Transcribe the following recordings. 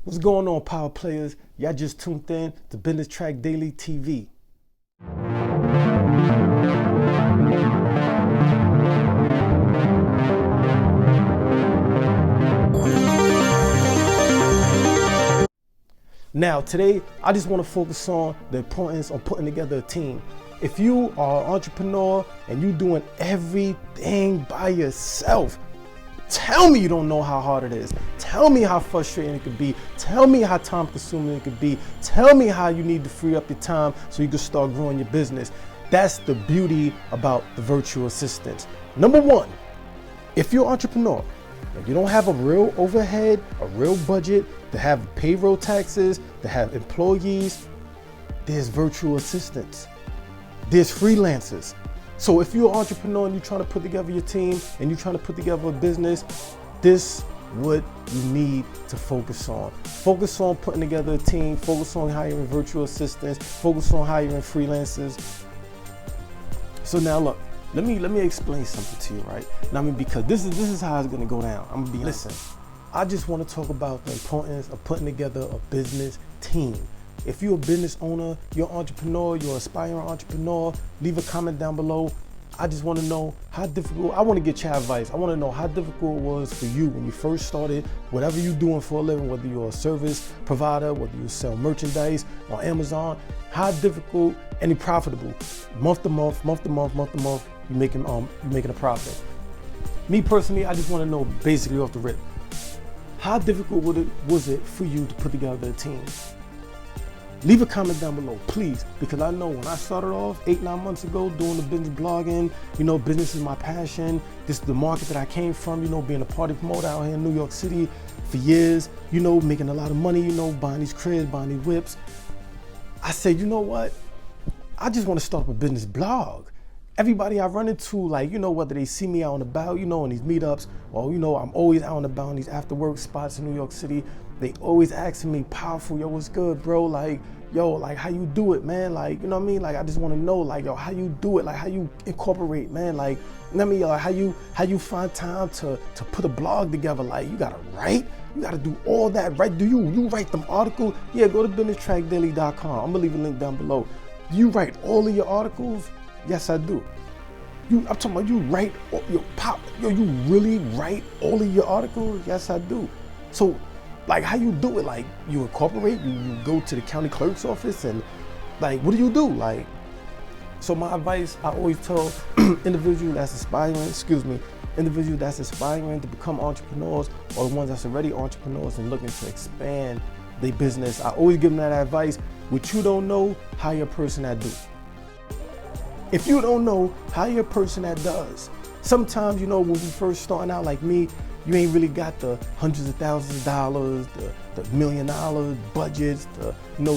What's going on, power players? Y'all just tuned in to Business Track Daily TV. Now, today, I just want to focus on the importance of putting together a team. If you are an entrepreneur and you're doing everything by yourself, tell me you don't know how hard it is. Tell me how frustrating it could be. Tell me how time consuming it could be. Tell me how you need to free up your time so you can start growing your business. That's the beauty about the virtual assistants. Number one, if you're an entrepreneur and you don't have a real overhead, a real budget, to have payroll taxes, to have employees, there's virtual assistants. There's freelancers. So if you're an entrepreneur and you're trying to put together your team and you're trying to put together a business, this is what you need to focus on. Focus on putting together a team, focus on hiring virtual assistants, focus on hiring freelancers. So now look, let me explain something to you, right? Now, because this is how it's gonna go down. I'm gonna be listen. I just want to talk about the importance of putting together a business team. If you're a business owner, you're an entrepreneur, you're an aspiring entrepreneur, leave a comment down below. I just want to know how difficult, I want to get your advice. I want to know how difficult it was for you when you first started, whatever you're doing for a living, whether you're a service provider, whether you sell merchandise on Amazon, how difficult and profitable, month to month, you're making a profit. Me personally, I just want to know basically off the rip, how difficult was it for you to put together a team? Leave a comment down below, please, because I know when I started off 8-9 months ago doing the business blogging, business is my passion. This is the market that I came from, being a party promoter out here in New York City for years, making a lot of money, buying these cribs, buying these whips. I said, you know what? I just want to start up a business blog. Everybody I run into, whether they see me out and about, in these meetups, or, I'm always out and about in these after work spots in New York City, they always asking me, powerful, yo, what's good, bro? How you do it, man? I just want to know, yo, how you do it? How you incorporate, man? How you find time to put a blog together? You gotta write? You gotta do all that, right? Do you write them articles? Yeah, go to BusinessTrackDaily.com. I'm gonna leave a link down below. Do you write all of your articles? Yes, I do. I'm talking about you write, you really write all of your articles? Yes, I do. So, how you do it? You incorporate, you go to the county clerk's office and what do you do? So my advice, I always tell individuals that's aspiring to become entrepreneurs, or the ones that's already entrepreneurs and looking to expand their business, I always give them that advice. What you don't know, hire a person that do. If you don't know, hire a person that does. Sometimes, when we first starting out like me, you ain't really got the hundreds of thousands of dollars, the $1 million budgets, to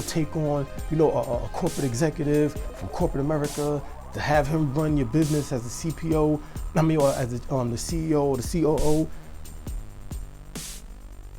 take on, a corporate executive from corporate America, to have him run your business as a CPO, or as the CEO or the COO.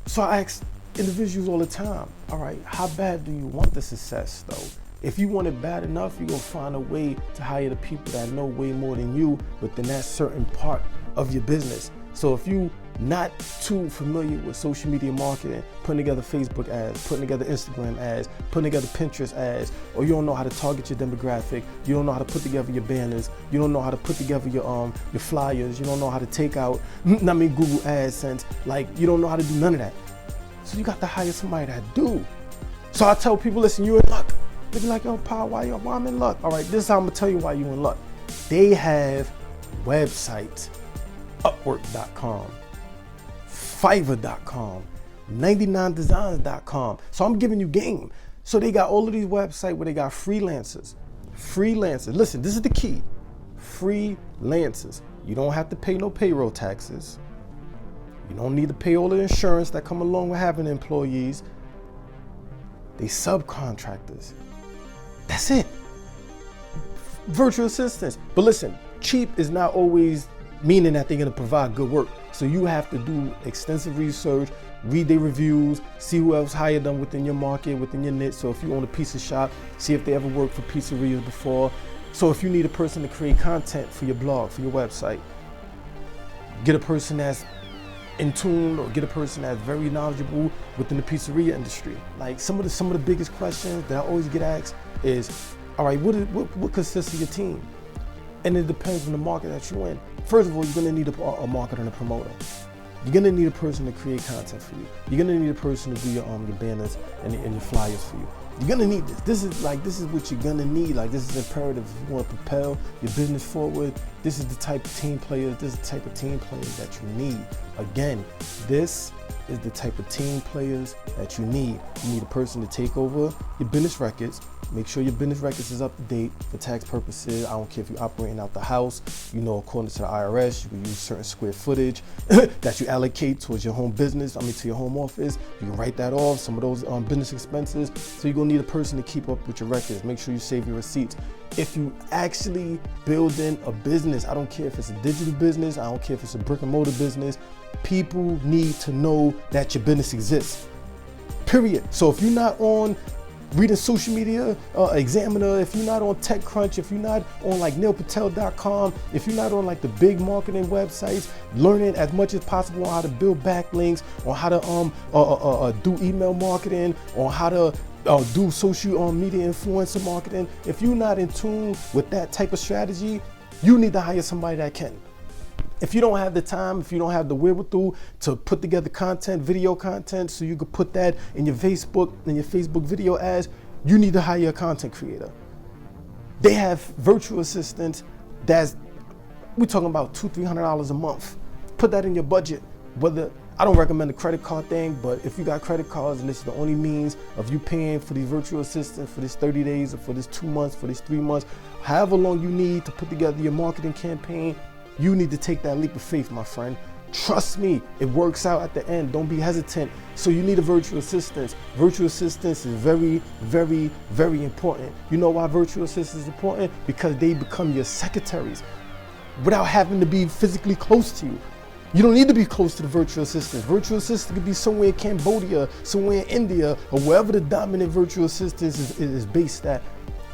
So I ask individuals all the time, all right, how bad do you want the success though? If you want it bad enough, you're gonna find a way to hire the people that know way more than you within that certain part of your business. So if you not too familiar with social media marketing, putting together Facebook ads, putting together Instagram ads, putting together Pinterest ads, or you don't know how to target your demographic, you don't know how to put together your banners, you don't know how to put together your flyers, you don't know how to take out, Google AdSense, you don't know how to do none of that. So you got to hire somebody that do. So I tell people, listen, you're in luck. They be like, yo, Pa, why I'm in luck? All right, this is how I'm gonna tell you why you're in luck. They have websites, Upwork.com, Fiverr.com, 99designs.com. So I'm giving you game. So they got all of these websites where they got freelancers. Listen, this is the key. Freelancers. You don't have to pay no payroll taxes. You don't need to pay all the insurance that come along with having employees. They subcontractors. That's it. Virtual assistants. But listen, cheap is not always meaning that they're gonna provide good work. So you have to do extensive research, read their reviews, see who else hired them within your market, within your niche. So if you own a pizza shop, see if they ever worked for pizzerias before. So if you need a person to create content for your blog, for your website, get a person that's in tune, or get a person that's very knowledgeable within the pizzeria industry. Like some of the biggest questions that I always get asked is, all right, what consists of your team? And it depends on the market that you're in. First of all, you're gonna need a marketer and a promoter. You're gonna need a person to create content for you. You're gonna need a person to do your banners and your flyers for you. You're gonna need this. This is what you're gonna need. Like, this is imperative if you want to propel your business forward. This is the type of team players. This is the type of team players that you need. Again, this is the type of team players that you need. You need a person to take over your business records. Make sure your business records is up to date for tax purposes. I don't care if you're operating out the house. You know, according to the IRS, you can use certain square footage that you allocate towards your home business. To your home office. You can write that off, some of those business expenses. So you're gonna need a person to keep up with your records. Make sure you save your receipts. If you actually building a business, I don't care if it's a digital business, I don't care if it's a brick and mortar business, people need to know that your business exists, period. So if you're not on reading social media, Examiner, if you're not on TechCrunch, if you're not on like neilpatel.com, if you're not on like the big marketing websites, learning as much as possible on how to build backlinks, on how to do email marketing, on how to do social media influencer marketing, if you're not in tune with that type of strategy, you need to hire somebody that can. If you don't have the time, if you don't have the wherewithal to put together content, video content, so you could put that in your Facebook video ads, you need to hire a content creator. They have virtual assistants we're talking about $200-300 a month. Put that in your budget. I don't recommend the credit card thing, but if you got credit cards and this is the only means of you paying for these virtual assistants for this 30 days or for this 2 months, for this 3 months, however long you need to put together your marketing campaign, you need to take that leap of faith, my friend. Trust me, it works out at the end. Don't be hesitant. So you need a virtual assistant. Virtual assistance is very, very, very important. You know why virtual assistants is important? Because they become your secretaries without having to be physically close to you. You don't need to be close to the virtual assistant. Virtual assistant could be somewhere in Cambodia, somewhere in India, or wherever the dominant virtual assistant is based at.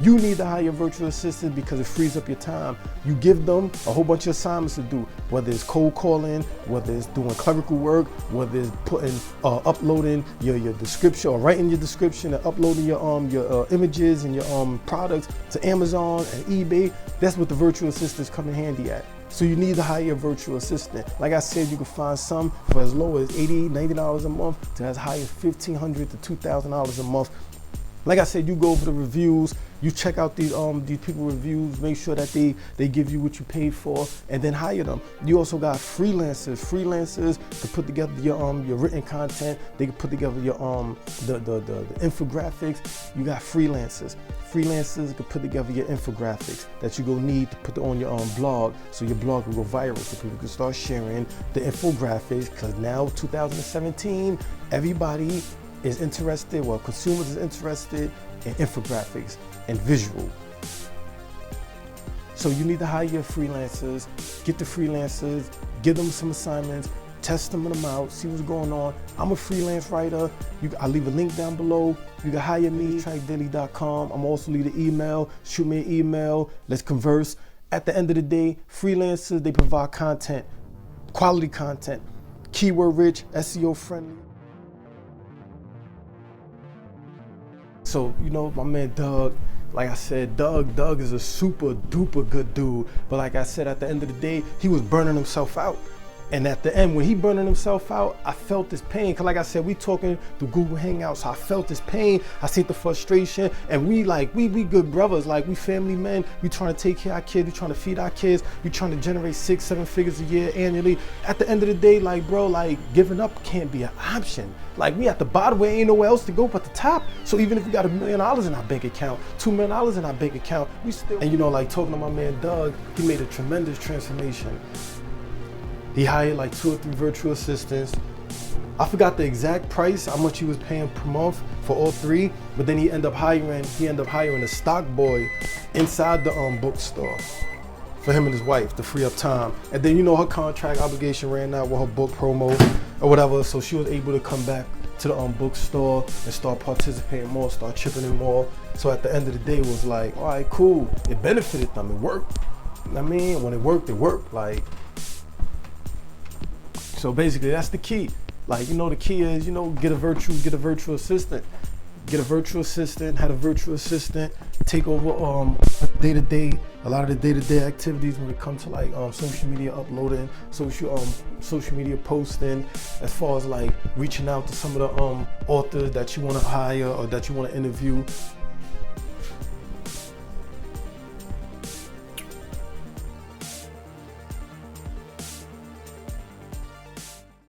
You need to hire a virtual assistant because it frees up your time. You give them a whole bunch of assignments to do, whether it's cold calling, whether it's doing clerical work, whether it's uploading your description or writing your description and uploading your images and your products to Amazon and eBay. That's what the virtual assistants come in handy at. So you need to hire a virtual assistant. Like I said, you can find some for as low as $80, $90 a month to as high as $1,500 to $2,000 a month. Like I said, you go over the reviews, you check out these people reviews, make sure that they give you what you paid for, and then hire them. You also got freelancers to put together your written content. They can put together your the infographics. You got freelancers can put together your infographics that you gonna need to put on your blog, so your blog will go viral, so people can start sharing the infographics. Because now 2017, everybody is interested, well, consumers is interested in infographics and visual. So you need to hire your freelancers, get the freelancers, give them some assignments, test them out, see what's going on. I'm a freelance writer. I'll leave a link down below. You can hire me, trackdaily.com. I'm also leave an email, shoot me an email, let's converse. At the end of the day, freelancers, they provide content, quality content, keyword rich, SEO friendly. So, you know, my man Doug, like I said, Doug is a super duper good dude. But like I said, at the end of the day, he was burning himself out. And at the end, when he burning himself out, I felt this pain. Cause like I said, we talking through Google Hangouts. So I felt this pain. I see the frustration. And we good brothers. Like, we family men. We trying to take care of our kids. We trying to feed our kids. We trying to generate 6-7 figures a year annually. At the end of the day, like, bro, like, giving up can't be an option. Like, we at the bottom where ain't nowhere else to go but the top. So even if we got $1 million in our bank account, $2 million in our bank account, we still. And you know, like, talking to my man Doug, he made a tremendous transformation. He hired like 2 or 3 virtual assistants. I forgot the exact price, how much he was paying per month for all 3, but then he ended up hiring a stock boy inside the bookstore for him and his wife to free up time. And then, you know, her contract obligation ran out with her book promo or whatever, so she was able to come back to the bookstore and start participating more, start chipping in more. So at the end of the day, it was like, all right, cool. It benefited them, it worked. I mean, when it worked, like. So basically, that's the key. Like, the key is, get a virtual assistant. Get a virtual assistant, have a virtual assistant take over day-to-day, a lot of the day-to-day activities when it comes to like social media uploading, social media posting, as far as like reaching out to some of the authors that you want to hire or that you want to interview.